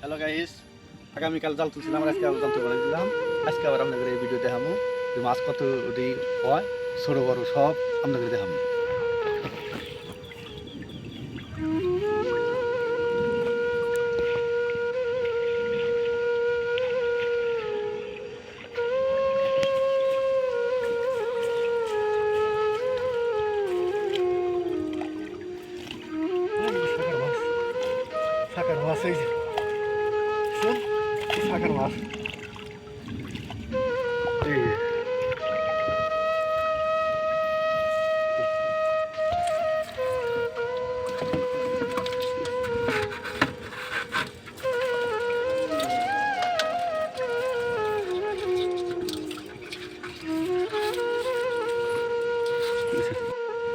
Hello guys, আগামীকাল জাল তুলছিলাম, আজকে আবার জাল তুলে দিলাম। আজকে আবার আপনাদের এই ভিডিও দেখাবো যে মাছ কত হয়, ছোট বড় সব আপনাদের দেখাবো। শাকের মাছ, এই যে শাকের মাছ, এই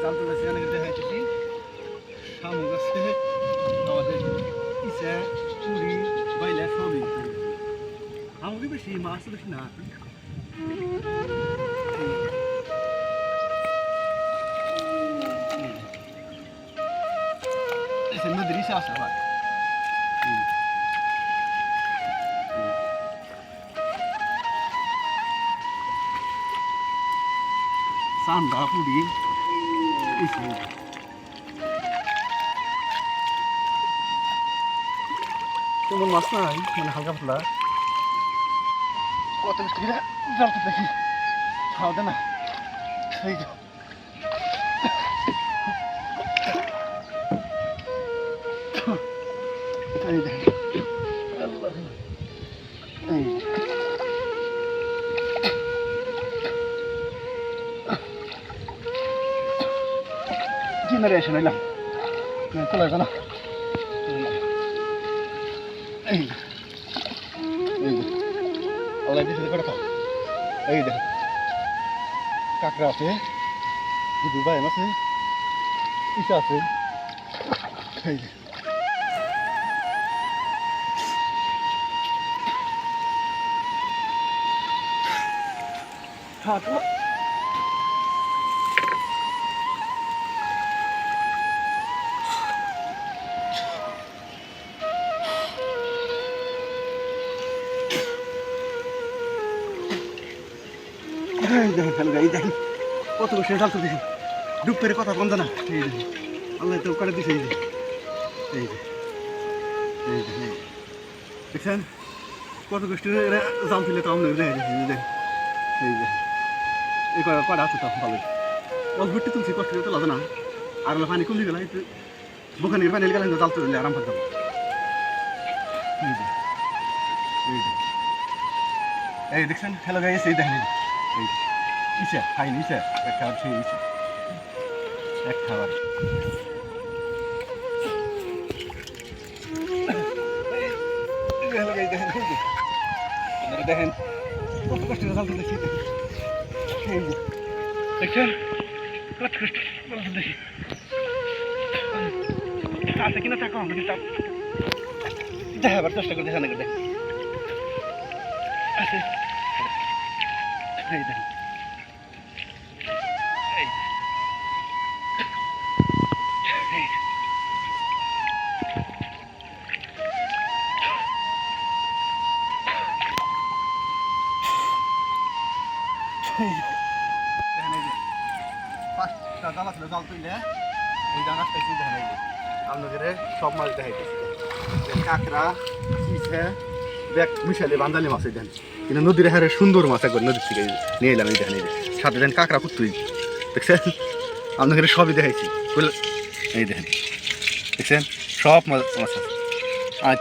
জাল তুলে সেখানে দেখাইতেছি শামুক আছে, আমাদের ইসা পুরি বাইলা সবই। আমাকে বেশি মাছ বেশি না, নদীর ইসা আছে আবার। চান্দা পুরি তেমন মাছ নাই, মানে হালকা পাতলা। কত মিষ্টি জাল তো দেখি খাওয়া দে না, এই যে এই যে আল্লাহ, এই জেনারেশন এলাম চলে আসো না। এই এই আল্লাহ দিয়েছে করে খাও। এই দেখ কাঁকড়া আছে, দুবাই আছে, ইসা আছে, এই যে দেখেন কত বসে জাল তুলতেছি, ডুব করে কথা বন্ধ না। এই দেখেন আল্লাহ তো করে দিছে, এই যে এই যে এই যে দেখছেন কত কষ্ট জাল তুলে তো আমরা দেখেন এই যে এই কটা আছে তো ভালো অল্প তুলছি, কষ্ট করে তোলা না। আর পানি কমে গেল, একটু বোখানির পানি গেলে জাল তুলে আরাম করতাম। এই যে এই দেখছেন হ্যালো গাইস, এই দেখেন এই ইসা খাইনি, ইসা এক খাবার খেয়ে ইসা এক খাবার। দেখেন কত কষ্ট জাল তুলতেছি, দেখছেন কত কষ্ট জাল তুলতেছি। আছে কিনা টাকা আমাকে দেখাবার চেষ্টা করে দেখানো করে আছে। এই দেখেন পাঁচটা জাল আসলে জাল তুললে এই জাল আসতেছি। দেখেন এই যে আপনাদের সব মাছ দেখাইতেছি, কাঁকড়া ইসা দেখ মিশালে বান্দালি মাছ। এই দেন কিন্তু নদীর হারে সুন্দর মাছ, একবার নদীর থেকে নিয়ে এলাম। এই দেখেন এই যে সাথে দেন কাঁকড়া কুতুই, দেখছেন আপনাদের সবই দেখাইছি। এই দেখেন দেখছেন সব মাছ আছে আজ।